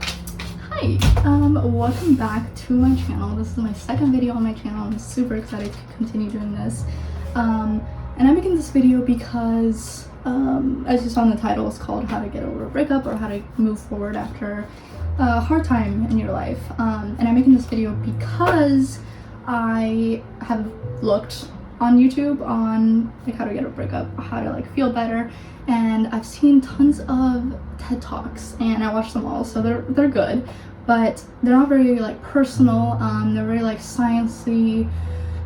Hi, welcome back to my channel. This is my second video on my channel. I'm super excited to continue doing this. And I'm making this video because, as you saw in the title, it's called How to Get Over a Breakup or How to Move Forward After a Hard Time in Your Life. And I'm making this video because I have looked on YouTube on like how to get a breakup, how to like feel better, and I've seen tons of TED Talks and I watched them all, so they're good, but they're not very like personal. They're very like sciencey,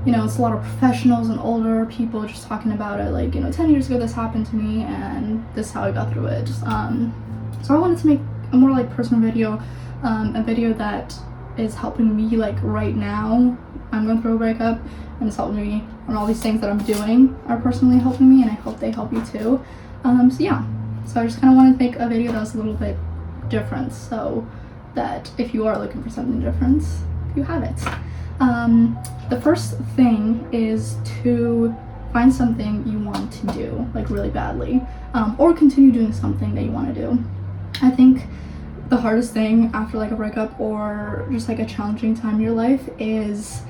you know. It's a lot of professionals and older people just talking about it, like, you know, 10 years ago this happened to me and this is how I got through it. So I wanted to make a more like personal video, a video that is helping me like right now. I'm going through a breakup and it's helping me, and all these things that I'm doing are personally helping me, and I hope they help you too. So yeah, so I just kind of wanted to make a video that was a little bit different, so that if you are looking for something different, you have it. The first thing is to find something you want to do like really badly, or continue doing something that you want to do. I think the hardest thing after like a breakup or just like a challenging time in your life is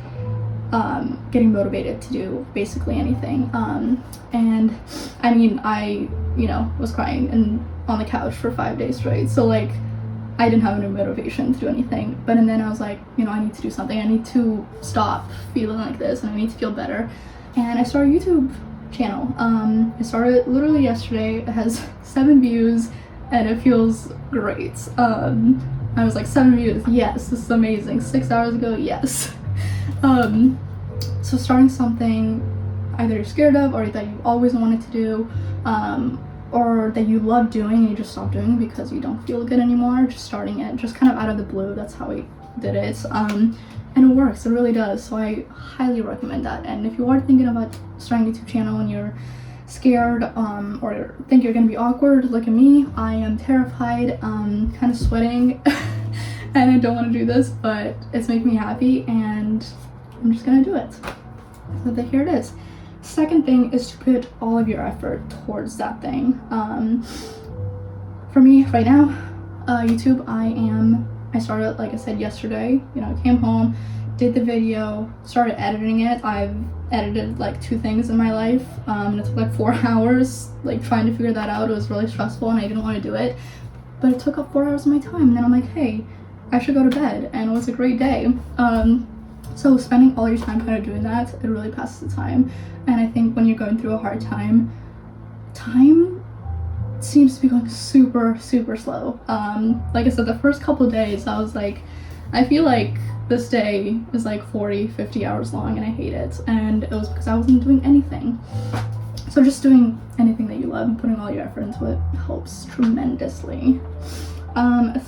getting motivated to do basically anything. And I mean, I, you know, was crying and on the couch for 5 days straight, so like I didn't have any motivation to do anything. But and then I was like, you know, I need to do something. I need to stop feeling like this and I need to feel better. And I started a YouTube channel. I started literally yesterday. It has 7 views and it feels great. I was like, 7 views, yes, this is amazing. 6 hours ago, yes. So starting something either you're scared of or that you always wanted to do, or that you love doing and you just stop doing it because you don't feel good anymore, just starting it just kind of out of the blue. That's how I did it. And it works, it really does. So I highly recommend that. And if you are thinking about starting a YouTube channel and you're scared, or think you're gonna be awkward, look at me. I am terrified, kind of sweating and I don't want to do this, but it's making me happy and I'm just gonna do it. So here it is. Second thing is to put all of your effort towards that thing. For me right now, YouTube, I started, like I said, yesterday. You know, I came home, did the video, started editing it. I've edited like 2 things in my life, and it took like 4 hours, like trying to figure that out. It was really stressful and I didn't want to do it, but it took up 4 hours of my time. And then I'm like, hey, I should go to bed, and it was a great day. So spending all your time kind of doing that, it really passes the time. And I think when you're going through a hard time, time seems to be going super, super slow. Like I said, the first couple of days, I was like, I feel like this day is like 40-50 hours long and I hate it. And it was because I wasn't doing anything. So just doing anything that you love and putting all your effort into it helps tremendously.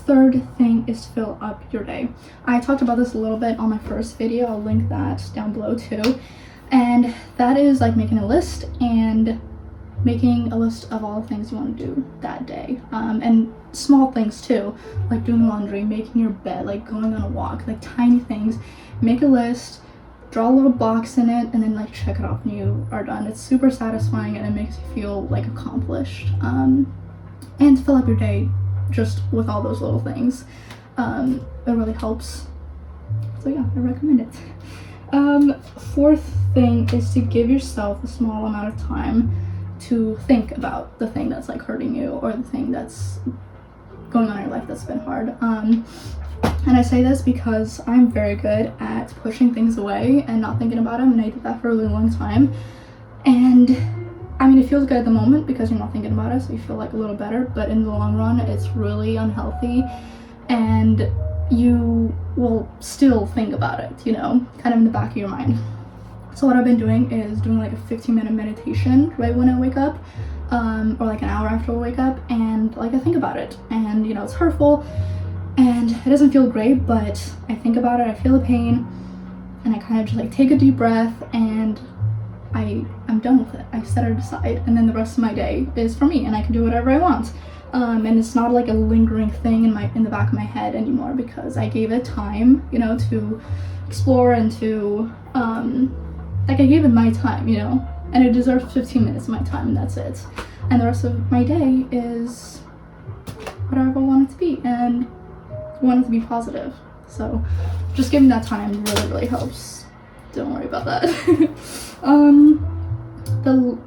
Third thing is to fill up your day. I talked about this a little bit on my first video. I'll link that down below too. And that is like making a list, and making a list of all the things you want to do that day. And small things too, like doing laundry, making your bed, like going on a walk, like tiny things. Make a list, draw a little box in it, and then like check it off when you are done. It's super satisfying and it makes you feel like accomplished. And fill up your day just with all those little things. It really helps. So yeah, I recommend it. Fourth thing is to give yourself a small amount of time to think about the thing that's like hurting you, or the thing that's going on in your life that's been hard. And I say this because I'm very good at pushing things away and not thinking about them, and I did that for a really long time. And I mean, it feels good at the moment because you're not thinking about it, so you feel like a little better, but in the long run, it's really unhealthy, and you will still think about it, you know, kind of in the back of your mind. So what I've been doing is doing like a 15-minute meditation right when I wake up, or like an hour after I wake up, and like I think about it, and you know, it's hurtful, and it doesn't feel great, but I think about it, I feel the pain, and I kind of just like take a deep breath, and I'm done with it. I set it aside, and then the rest of my day is for me, and I can do whatever I want. And it's not like a lingering thing in the back of my head anymore, because I gave it time, you know, to explore and to like I gave it my time, you know, and it deserves 15 minutes of my time, and that's it. And the rest of my day is whatever I want it to be. And want it to be positive. So just giving that time really helps. Don't worry about that. The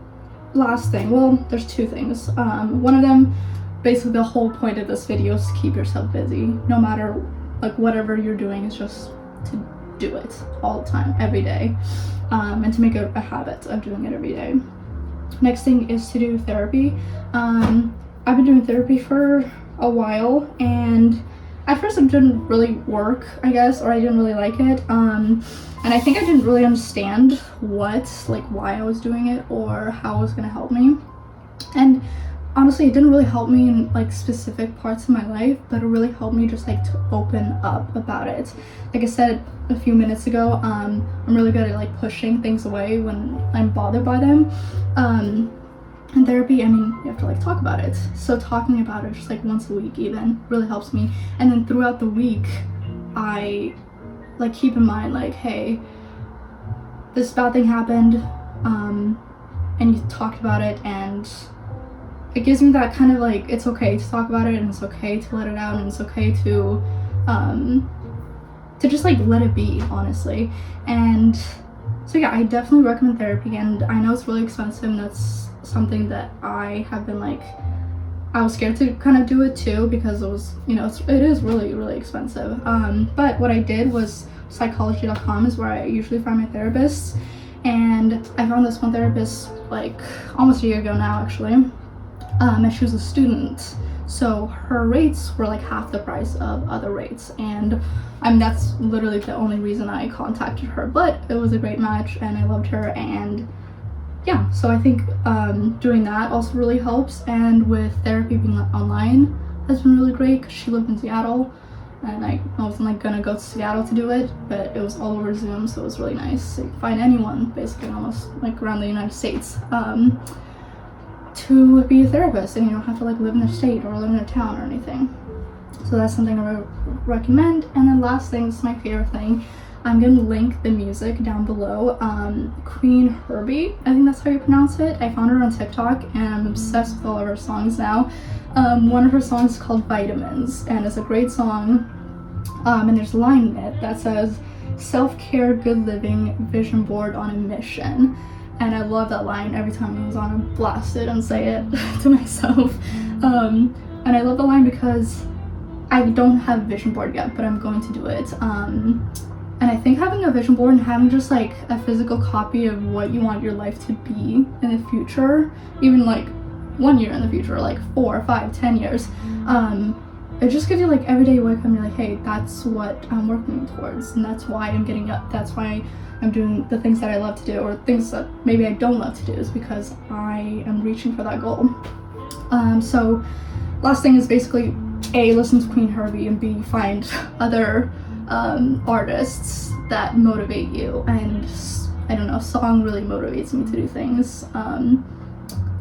last thing, well, there's two things. One of them, basically the whole point of this video is to keep yourself busy. No matter like whatever you're doing, it's just to do it all the time, every day, and to make it a habit of doing it every day. Next thing is to do therapy. I've been doing therapy for a while, and at first it didn't really work, I guess, or I didn't really like it. And I think I didn't really understand why I was doing it or how it was gonna help me. And honestly, it didn't really help me in like specific parts of my life, but it really helped me just like to open up about it. Like I said a few minutes ago, I'm really good at like pushing things away when I'm bothered by them. In therapy, I mean, you have to like talk about it. So talking about it just like once a week even really helps me. And then throughout the week, I like keep in mind like, hey, this bad thing happened, and you talked about it, and it gives me that kind of like, it's okay to talk about it, and it's okay to let it out, and it's okay to just like let it be, honestly. And so yeah, I definitely recommend therapy, and I know it's really expensive, and that's something that I have been like, I was scared to kind of do it too, because it was, you know, it is really expensive. But what I did was psychology.com is where I usually find my therapists, and I found this one therapist like almost a year ago now, actually. And she was a student, so her rates were like half the price of other rates, and that's literally the only reason I contacted her. But it was a great match, and I loved her, and yeah, so I think doing that also really helps. And with therapy being online has been really great, because she lived in Seattle, and I wasn't like gonna go to Seattle to do it, but it was all over Zoom, so it was really nice. So you can find anyone basically almost like around the United States to be a therapist, and you don't have to like live in their state or live in their town or anything. So that's something I would recommend. And then last thing, this is my favorite thing, I'm gonna link the music down below. Qveen Herby, I think that's how you pronounce it. I found her on TikTok, and I'm obsessed with all of her songs now. One of her songs is called Vitamins, and it's a great song. And there's a line in it that says, "Self-care, good living, vision board on a mission." And I love that line. Every time it was on, I blast it and say it to myself. And I love the line because I don't have a vision board yet, but I'm going to do it. And I think having a vision board and having just like a physical copy of what you want your life to be in the future, even like 1 year in the future, like 4, 5, 10 years, it just gives you like every day you wake up and you're like, hey, that's what I'm working towards, and that's why I'm getting up, that's why I'm doing the things that I love to do, or things that maybe I don't love to do, is because I am reaching for that goal. So last thing is basically A, listen to Qveen Herby, and B, find other artists that motivate you. And I don't know, song really motivates me to do things,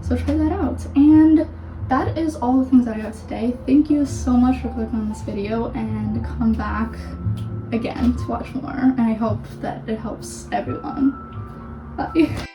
so try that out. And that is all the things that I got today. Thank you so much for clicking on this video, and come back again to watch more, and I hope that it helps everyone. Bye.